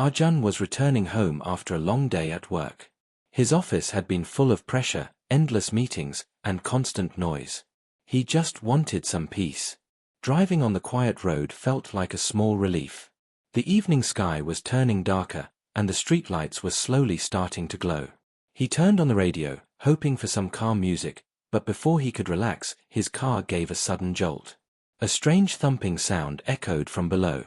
Arjun was returning home after a long day at work. His office had been full of pressure, endless meetings, and constant noise. He just wanted some peace. Driving on the quiet road felt like a small relief. The evening sky was turning darker, and the streetlights were slowly starting to glow. He turned on the radio, hoping for some calm music, but before he could relax, his car gave a sudden jolt. A strange thumping sound echoed from below.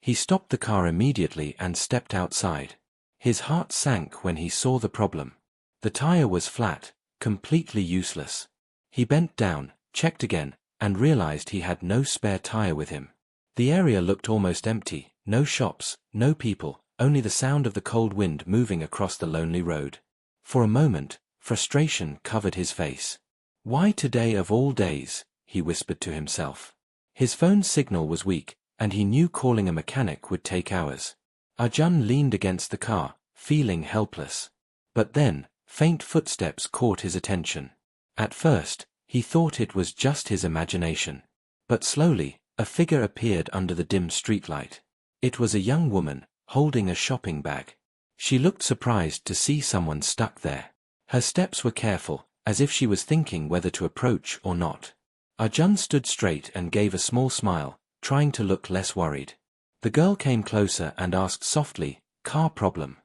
He stopped the car immediately and stepped outside. His heart sank when he saw the problem. The tire was flat, completely useless. He bent down, checked again, and realized he had no spare tire with him. The area looked almost empty, no shops, no people, only the sound of the cold wind moving across the lonely road. For a moment, frustration covered his face. "Why today of all days?" he whispered to himself. His phone's signal was weak, and he knew calling a mechanic would take hours. Arjun leaned against the car, feeling helpless. But then, faint footsteps caught his attention. At first, he thought it was just his imagination. But slowly, a figure appeared under the dim streetlight. It was a young woman, holding a shopping bag. She looked surprised to see someone stuck there. Her steps were careful, as if she was thinking whether to approach or not. Arjun stood straight and gave a small smile, trying to look less worried. The girl came closer and asked softly, "Car problem?"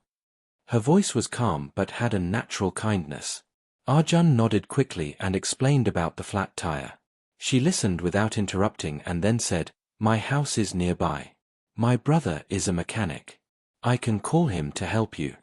Her voice was calm but had a natural kindness. Arjun nodded quickly and explained about the flat tire. She listened without interrupting and then said, "My house is nearby. My brother is a mechanic. I can call him to help you."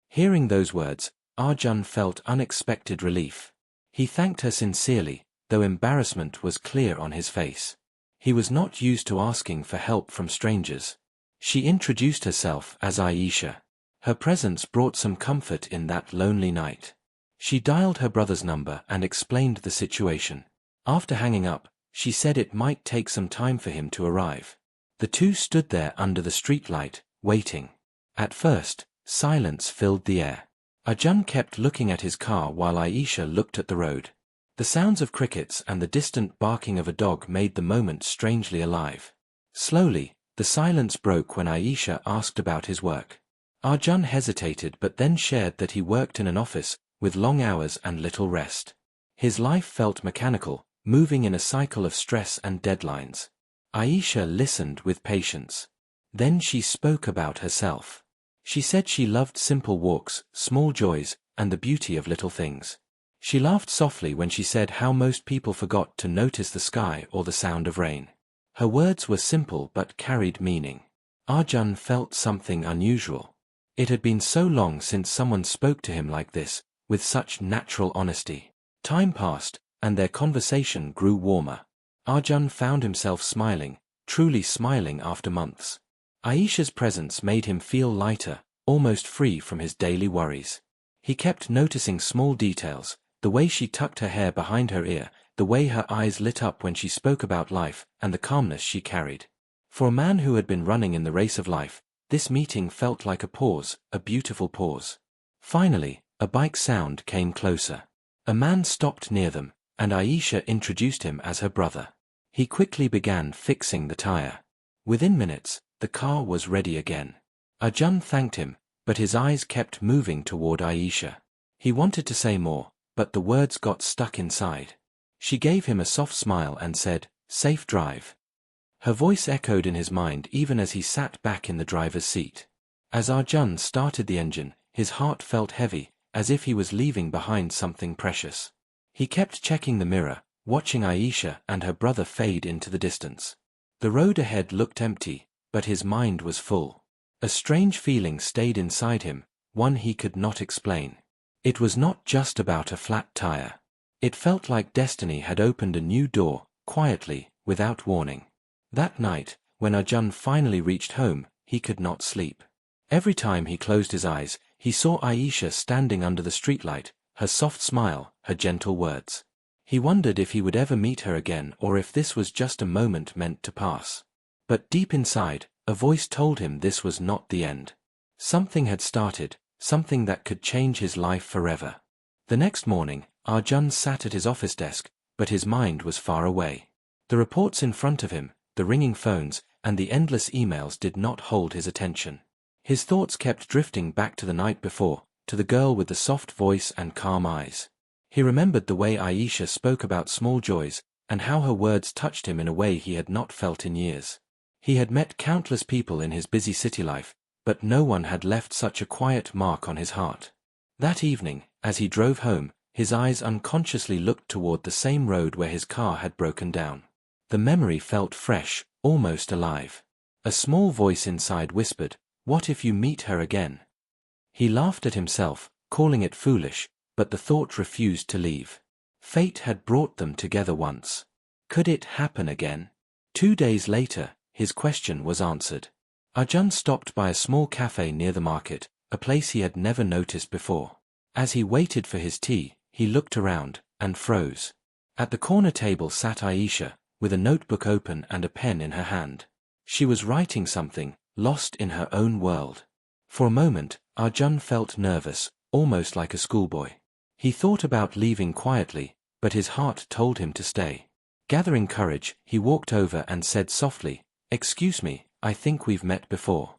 Hearing those words, Arjun felt unexpected relief. He thanked her sincerely, though embarrassment was clear on his face. He was not used to asking for help from strangers. She introduced herself as Aisha. Her presence brought some comfort in that lonely night. She dialed her brother's number and explained the situation. After hanging up, she said it might take some time for him to arrive. The two stood there under the streetlight, waiting. At first, silence filled the air. Arjun kept looking at his car while Aisha looked at the road. The sounds of crickets and the distant barking of a dog made the moment strangely alive. Slowly, the silence broke when Aisha asked about his work. Arjun hesitated but then shared that he worked in an office, with long hours and little rest. His life felt mechanical, moving in a cycle of stress and deadlines. Aisha listened with patience. Then she spoke about herself. She said she loved simple walks, small joys, and the beauty of little things. She laughed softly when she said how most people forgot to notice the sky or the sound of rain. Her words were simple but carried meaning. Arjun felt something unusual. It had been so long since someone spoke to him like this, with such natural honesty. Time passed, and their conversation grew warmer. Arjun found himself smiling, truly smiling after months. Aisha's presence made him feel lighter, almost free from his daily worries. He kept noticing small details, the way she tucked her hair behind her ear, the way her eyes lit up when she spoke about life, and the calmness she carried. For a man who had been running in the race of life, this meeting felt like a pause, a beautiful pause. Finally, a bike sound came closer. A man stopped near them, and Aisha introduced him as her brother. He quickly began fixing the tire. Within minutes, the car was ready again. Arjun thanked him, but his eyes kept moving toward Aisha. He wanted to say more, but the words got stuck inside. She gave him a soft smile and said, "Safe drive." Her voice echoed in his mind even as he sat back in the driver's seat. As Arjun started the engine, his heart felt heavy, as if he was leaving behind something precious. He kept checking the mirror, watching Aisha and her brother fade into the distance. The road ahead looked empty, but his mind was full. A strange feeling stayed inside him, one he could not explain. It was not just about a flat tire. It felt like destiny had opened a new door, quietly, without warning. That night, when Arjun finally reached home, he could not sleep. Every time he closed his eyes, he saw Aisha standing under the streetlight, her soft smile, her gentle words. He wondered if he would ever meet her again or if this was just a moment meant to pass. But deep inside, a voice told him this was not the end. Something had started, something that could change his life forever. The next morning, Arjun sat at his office desk, but his mind was far away. The reports in front of him, the ringing phones, and the endless emails did not hold his attention. His thoughts kept drifting back to the night before, to the girl with the soft voice and calm eyes. He remembered the way Aisha spoke about small joys, and how her words touched him in a way he had not felt in years. He had met countless people in his busy city life, but no one had left such a quiet mark on his heart. That evening, as he drove home, his eyes unconsciously looked toward the same road where his car had broken down. The memory felt fresh, almost alive. A small voice inside whispered, "What if you meet her again?" He laughed at himself, calling it foolish, but the thought refused to leave. Fate had brought them together once. Could it happen again? 2 days later, his question was answered. Arjun stopped by a small cafe near the market, a place he had never noticed before. As he waited for his tea, he looked around, and froze. At the corner table sat Aisha, with a notebook open and a pen in her hand. She was writing something, lost in her own world. For a moment, Arjun felt nervous, almost like a schoolboy. He thought about leaving quietly, but his heart told him to stay. Gathering courage, he walked over and said softly, "Excuse me, I think we've met before."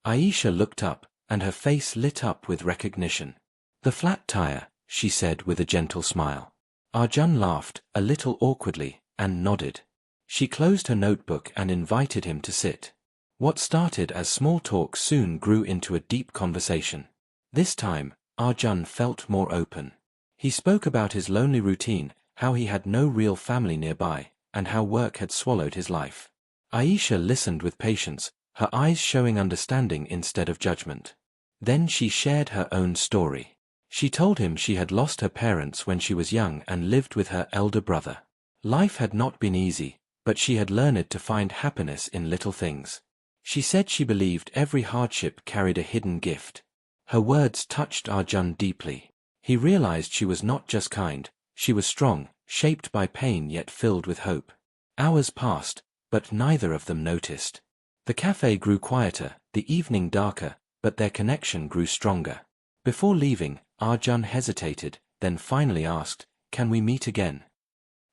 Aisha looked up, and her face lit up with recognition. "The flat tire," she said with a gentle smile. Arjun laughed, a little awkwardly, and nodded. She closed her notebook and invited him to sit. What started as small talk soon grew into a deep conversation. This time, Arjun felt more open. He spoke about his lonely routine, how he had no real family nearby, and how work had swallowed his life. Aisha listened with patience, her eyes showing understanding instead of judgment. Then she shared her own story. She told him she had lost her parents when she was young and lived with her elder brother. Life had not been easy, but she had learned to find happiness in little things. She said she believed every hardship carried a hidden gift. Her words touched Arjun deeply. He realized she was not just kind, she was strong, shaped by pain yet filled with hope. Hours passed, but neither of them noticed. The cafe grew quieter, the evening darker, but their connection grew stronger. Before leaving, Arjun hesitated, then finally asked, "Can we meet again?"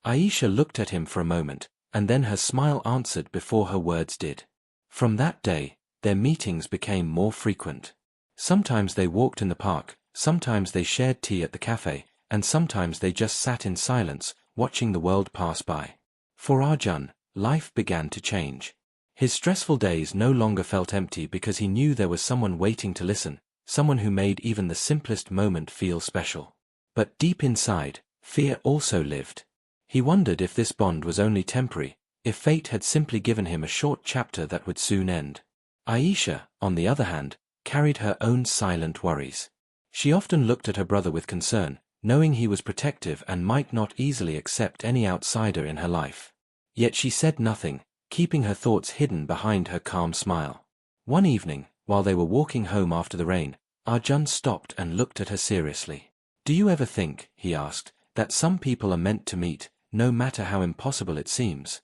Aisha looked at him for a moment, and then her smile answered before her words did. From that day, their meetings became more frequent. Sometimes they walked in the park, sometimes they shared tea at the cafe, and sometimes they just sat in silence, watching the world pass by. For Arjun, life began to change. His stressful days no longer felt empty because he knew there was someone waiting to listen, someone who made even the simplest moment feel special. But deep inside, fear also lived. He wondered if this bond was only temporary, if fate had simply given him a short chapter that would soon end. Aisha, on the other hand, carried her own silent worries. She often looked at her brother with concern, knowing he was protective and might not easily accept any outsider in her life. Yet she said nothing, keeping her thoughts hidden behind her calm smile. One evening, while they were walking home after the rain, Arjun stopped and looked at her seriously. "Do you ever think," he asked, "that some people are meant to meet, no matter how impossible it seems?"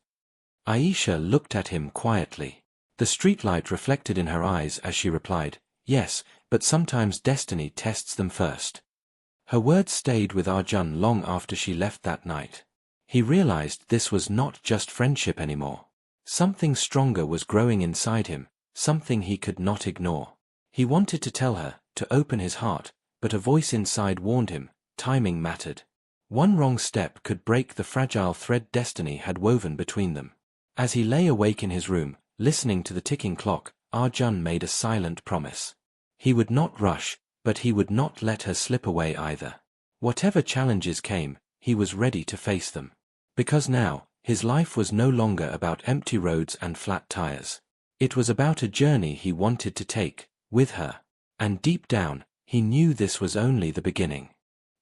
Aisha looked at him quietly. The streetlight reflected in her eyes as she replied, "Yes, but sometimes destiny tests them first." Her words stayed with Arjun long after she left that night. He realized this was not just friendship anymore. Something stronger was growing inside him, something he could not ignore. He wanted to tell her, to open his heart, but a voice inside warned him, timing mattered. One wrong step could break the fragile thread destiny had woven between them. As he lay awake in his room, listening to the ticking clock, Arjun made a silent promise. He would not rush, but he would not let her slip away either. Whatever challenges came, he was ready to face them. Because now, his life was no longer about empty roads and flat tires. It was about a journey he wanted to take, with her. And deep down, he knew this was only the beginning.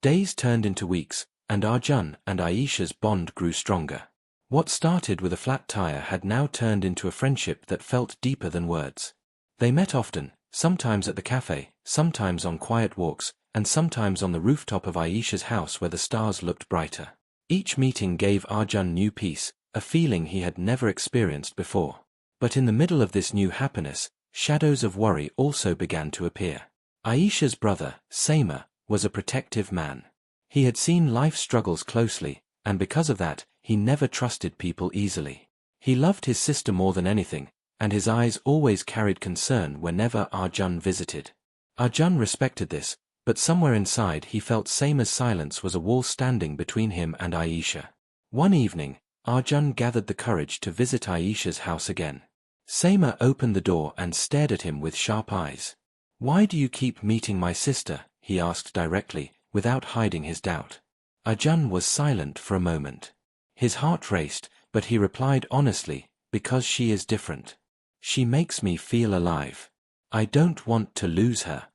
Days turned into weeks, and Arjun and Aisha's bond grew stronger. What started with a flat tire had now turned into a friendship that felt deeper than words. They met often, sometimes at the cafe, sometimes on quiet walks, and sometimes on the rooftop of Aisha's house where the stars looked brighter. Each meeting gave Arjun new peace, a feeling he had never experienced before. But in the middle of this new happiness, shadows of worry also began to appear. Aisha's brother, Saima, was a protective man. He had seen life struggles closely, and because of that, he never trusted people easily. He loved his sister more than anything, and his eyes always carried concern whenever Arjun visited. Arjun respected this, but somewhere inside he felt Saima's silence was a wall standing between him and Aisha. One evening, Arjun gathered the courage to visit Aisha's house again. Saima opened the door and stared at him with sharp eyes. "Why do you keep meeting my sister?" he asked directly, without hiding his doubt. Arjun was silent for a moment. His heart raced, but he replied honestly, "Because she is different. She makes me feel alive. I don't want to lose her."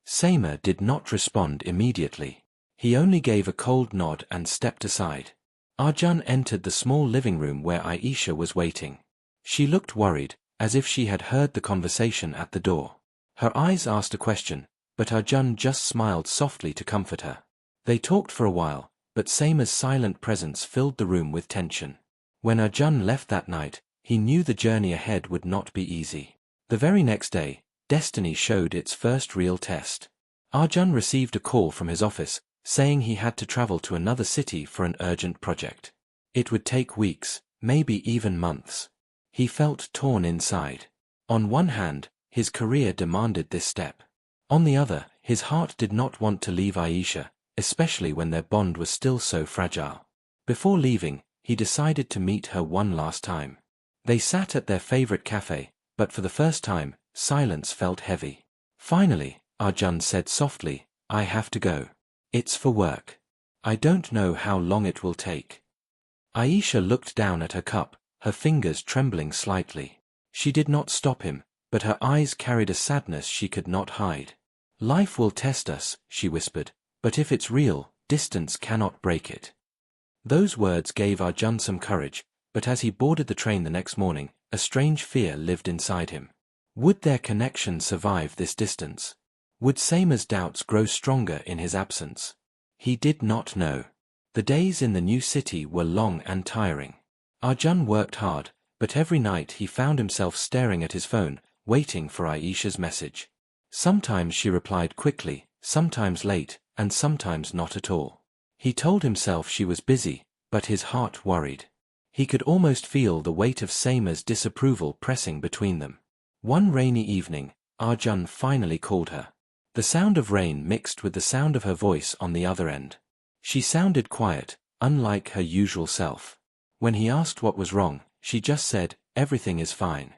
Saima did not respond immediately. He only gave a cold nod and stepped aside. Arjun entered the small living room where Aisha was waiting. She looked worried, as if she had heard the conversation at the door. Her eyes asked a question, but Arjun just smiled softly to comfort her. They talked for a while, but Saima's silent presence filled the room with tension. When Arjun left that night, he knew the journey ahead would not be easy. The very next day, destiny showed its first real test. Arjun received a call from his office, saying he had to travel to another city for an urgent project. It would take weeks, maybe even months. He felt torn inside. On one hand, his career demanded this step. On the other, his heart did not want to leave Aisha, especially when their bond was still so fragile. Before leaving, he decided to meet her one last time. They sat at their favorite cafe, but for the first time, silence felt heavy. Finally, Arjun said softly, "I have to go. It's for work. I don't know how long it will take." Aisha looked down at her cup, her fingers trembling slightly. She did not stop him, but her eyes carried a sadness she could not hide. "Life will test us," she whispered, "but if it's real, distance cannot break it." Those words gave Arjun some courage, but as he boarded the train the next morning, a strange fear lived inside him. Would their connection survive this distance? Would Saima's doubts grow stronger in his absence? He did not know. The days in the new city were long and tiring. Arjun worked hard, but every night he found himself staring at his phone, waiting for Aisha's message. Sometimes she replied quickly, sometimes late, and sometimes not at all. He told himself she was busy, but his heart worried. He could almost feel the weight of Saima's disapproval pressing between them. One rainy evening, Arjun finally called her. The sound of rain mixed with the sound of her voice on the other end. She sounded quiet, unlike her usual self. When he asked what was wrong, she just said, "Everything is fine."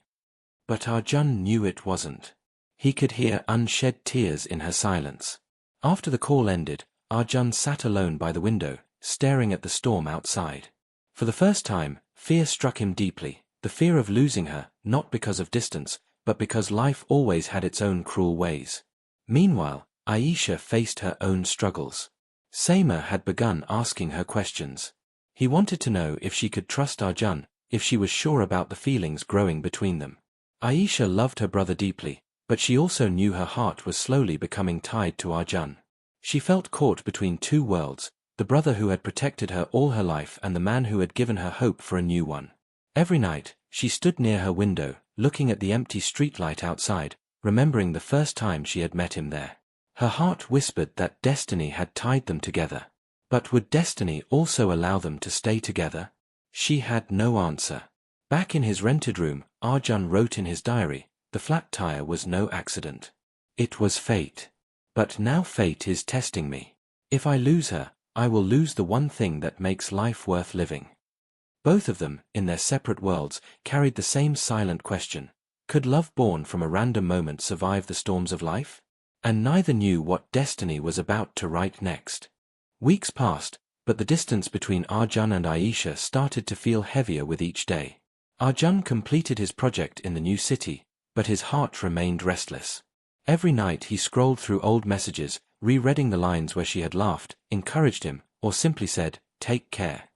But Arjun knew it wasn't. He could hear unshed tears in her silence. After the call ended, Arjun sat alone by the window, staring at the storm outside. For the first time, fear struck him deeply, the fear of losing her, not because of distance, but because life always had its own cruel ways. Meanwhile, Aisha faced her own struggles. Saima had begun asking her questions. He wanted to know if she could trust Arjun, if she was sure about the feelings growing between them. Aisha loved her brother deeply, but she also knew her heart was slowly becoming tied to Arjun. She felt caught between two worlds, the brother who had protected her all her life and the man who had given her hope for a new one. Every night, she stood near her window, looking at the empty streetlight outside, remembering the first time she had met him there. Her heart whispered that destiny had tied them together. But would destiny also allow them to stay together? She had no answer. Back in his rented room, Arjun wrote in his diary, "The flat tire was no accident. It was fate. But now fate is testing me. If I lose her, I will lose the one thing that makes life worth living." Both of them, in their separate worlds, carried the same silent question. Could love born from a random moment survive the storms of life? And neither knew what destiny was about to write next. Weeks passed, but the distance between Arjun and Aisha started to feel heavier with each day. Arjun completed his project in the new city, but his heart remained restless. Every night he scrolled through old messages, rereading the lines where she had laughed, encouraged him, or simply said, "Take care."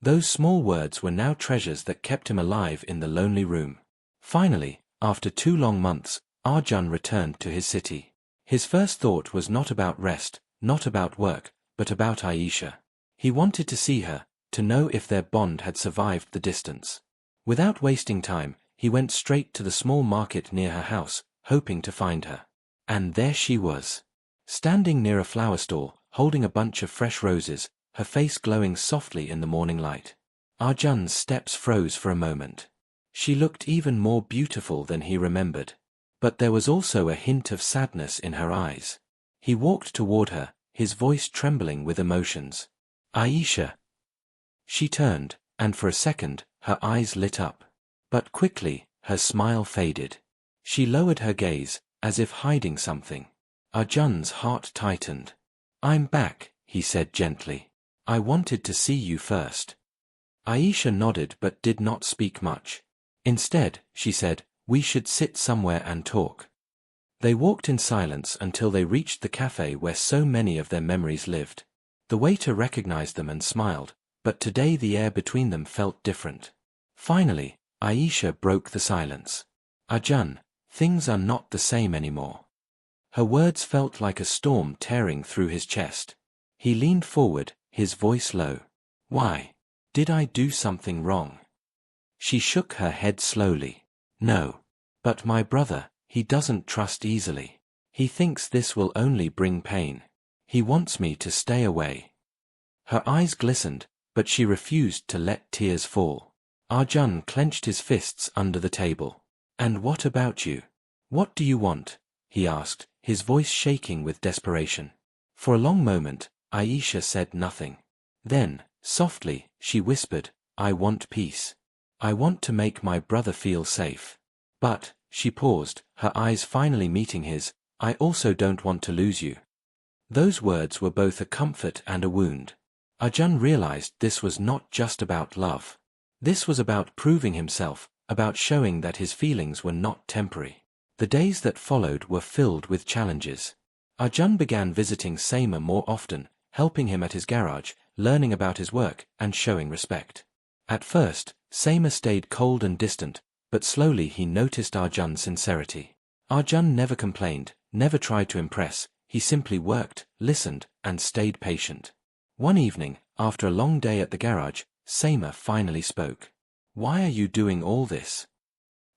Those small words were now treasures that kept him alive in the lonely room. Finally, after 2 long months, Arjun returned to his city. His first thought was not about rest, not about work, but about Aisha. He wanted to see her, to know if their bond had survived the distance. Without wasting time, he went straight to the small market near her house, hoping to find her. And there she was. Standing near a flower stall, holding a bunch of fresh roses, her face glowing softly in the morning light. Arjun's steps froze for a moment. She looked even more beautiful than he remembered. But there was also a hint of sadness in her eyes. He walked toward her, his voice trembling with emotions. Aisha. She turned, and for a second, her eyes lit up. But quickly, her smile faded. She lowered her gaze, as if hiding something. Arjun's heart tightened. I'm back, he said gently. I wanted to see you first. Aisha nodded but did not speak much. Instead, she said, we should sit somewhere and talk. They walked in silence until they reached the cafe where so many of their memories lived. The waiter recognized them and smiled, but today the air between them felt different. Finally, Aisha broke the silence. Arjun, things are not the same anymore. Her words felt like a storm tearing through his chest. He leaned forward, his voice low. Why? Did I do something wrong? She shook her head slowly. No. But my brother, he doesn't trust easily. He thinks this will only bring pain. He wants me to stay away. Her eyes glistened, but she refused to let tears fall. Arjun clenched his fists under the table. And what about you? What do you want? He asked, his voice shaking with desperation. For a long moment, Aisha said nothing. Then, softly, she whispered, I want peace. I want to make my brother feel safe. But, she paused, her eyes finally meeting his, I also don't want to lose you. Those words were both a comfort and a wound. Arjun realized this was not just about love. This was about proving himself, about showing that his feelings were not temporary. The days that followed were filled with challenges. Arjun began visiting Seema more often, helping him at his garage, learning about his work, and showing respect. At first, Seema stayed cold and distant, but slowly he noticed Arjun's sincerity. Arjun never complained, never tried to impress, he simply worked, listened, and stayed patient. One evening, after a long day at the garage, Seema finally spoke. Why are you doing all this?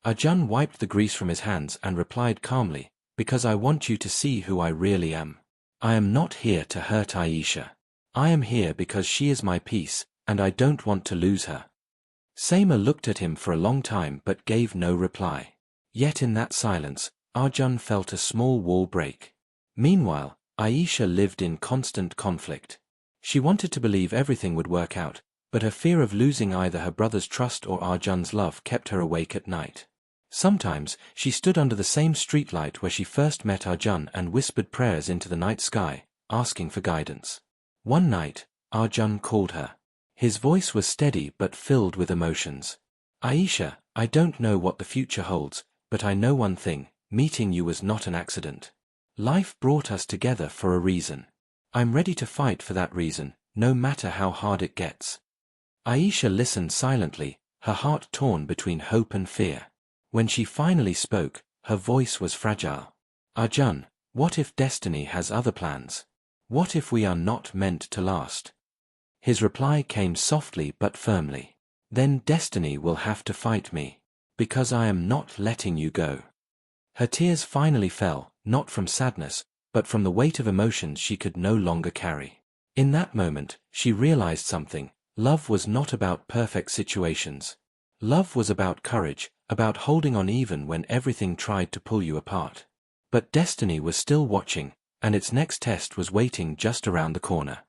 Arjun wiped the grease from his hands and replied calmly, because I want you to see who I really am. I am not here to hurt Aisha. I am here because she is my peace, and I don't want to lose her. Seema looked at him for a long time but gave no reply. Yet in that silence, Arjun felt a small wall break. Meanwhile, Aisha lived in constant conflict. She wanted to believe everything would work out, but her fear of losing either her brother's trust or Arjun's love kept her awake at night. Sometimes, she stood under the same streetlight where she first met Arjun and whispered prayers into the night sky, asking for guidance. One night, Arjun called her. His voice was steady but filled with emotions. Aisha, I don't know what the future holds, but I know one thing, meeting you was not an accident. Life brought us together for a reason. I'm ready to fight for that reason, no matter how hard it gets. Aisha listened silently, her heart torn between hope and fear. When she finally spoke, her voice was fragile. Arjun, what if destiny has other plans? What if we are not meant to last? His reply came softly but firmly. Then destiny will have to fight me. Because I am not letting you go. Her tears finally fell, not from sadness, but from the weight of emotions she could no longer carry. In that moment, she realized something. Love was not about perfect situations. Love was about courage, about holding on even when everything tried to pull you apart. But destiny was still watching, and its next test was waiting just around the corner.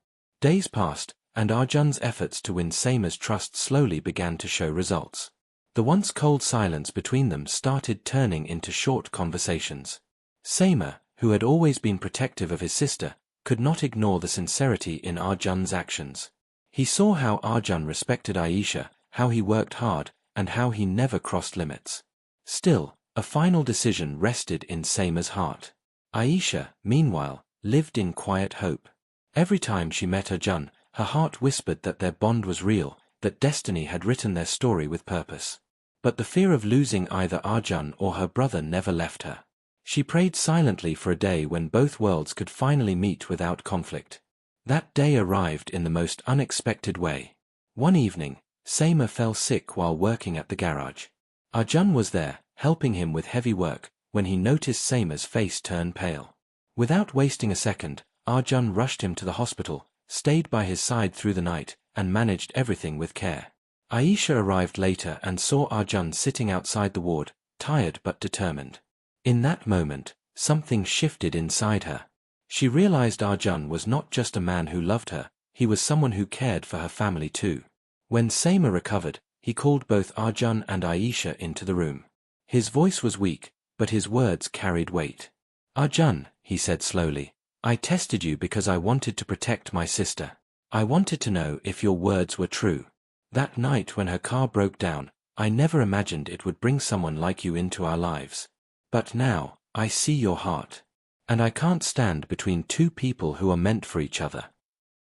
Days passed, and Arjun's efforts to win Seema's trust slowly began to show results. The once cold silence between them started turning into short conversations. Seema, who had always been protective of his sister, could not ignore the sincerity in Arjun's actions. He saw how Arjun respected Aisha, how he worked hard, and how he never crossed limits. Still, a final decision rested in Seema's heart. Aisha, meanwhile, lived in quiet hope. Every time she met Arjun, her heart whispered that their bond was real, that destiny had written their story with purpose. But the fear of losing either Arjun or her brother never left her. She prayed silently for a day when both worlds could finally meet without conflict. That day arrived in the most unexpected way. One evening, Seema fell sick while working at the garage. Arjun was there, helping him with heavy work, when he noticed Seema's face turn pale. Without wasting a second, Arjun rushed him to the hospital, stayed by his side through the night, and managed everything with care. Aisha arrived later and saw Arjun sitting outside the ward, tired but determined. In that moment, something shifted inside her. She realized Arjun was not just a man who loved her, he was someone who cared for her family too. When Seema recovered, he called both Arjun and Aisha into the room. His voice was weak, but his words carried weight. "Arjun," he said slowly, "I tested you because I wanted to protect my sister. I wanted to know if your words were true. That night when her car broke down, I never imagined it would bring someone like you into our lives. But now, I see your heart. And I can't stand between two people who are meant for each other."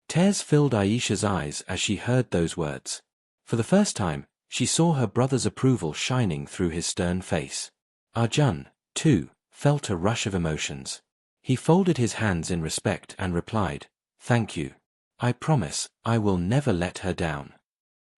Tears filled Aisha's eyes as she heard those words. For the first time, she saw her brother's approval shining through his stern face. Arjun, too, felt a rush of emotions. He folded his hands in respect and replied, "Thank you. I promise, I will never let her down."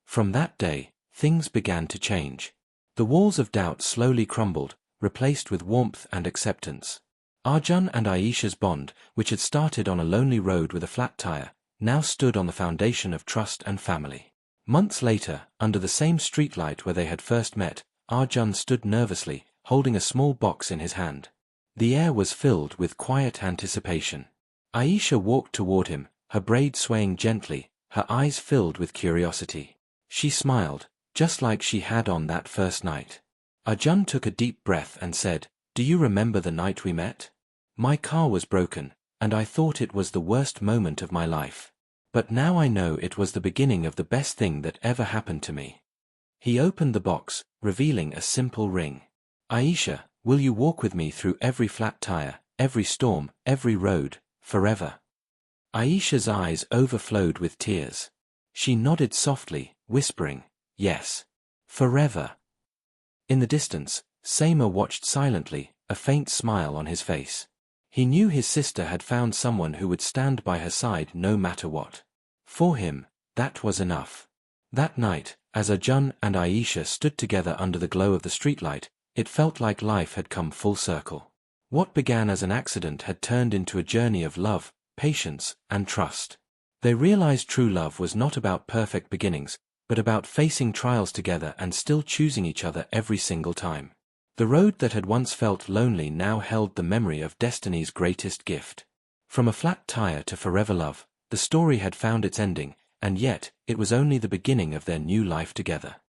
From that day, things began to change. The walls of doubt slowly crumbled, replaced with warmth and acceptance. Arjun and Aisha's bond, which had started on a lonely road with a flat tire, now stood on the foundation of trust and family. Months later, under the same streetlight where they had first met, Arjun stood nervously, holding a small box in his hand. The air was filled with quiet anticipation. Aisha walked toward him, her braid swaying gently, her eyes filled with curiosity. She smiled, just like she had on that first night. Arjun took a deep breath and said, "Do you remember the night we met? My car was broken, and I thought it was the worst moment of my life. But now I know it was the beginning of the best thing that ever happened to me." He opened the box, revealing a simple ring. "Aisha, will you walk with me through every flat tire, every storm, every road, forever?" Aisha's eyes overflowed with tears. She nodded softly, whispering, "Yes. Forever." In the distance, Seema watched silently, a faint smile on his face. He knew his sister had found someone who would stand by her side no matter what. For him, that was enough. That night, as Arjun and Aisha stood together under the glow of the streetlight, it felt like life had come full circle. What began as an accident had turned into a journey of love, patience, and trust. They realized true love was not about perfect beginnings, but about facing trials together and still choosing each other every single time. The road that had once felt lonely now held the memory of destiny's greatest gift. From a flat tire to forever love, the story had found its ending, and yet, it was only the beginning of their new life together.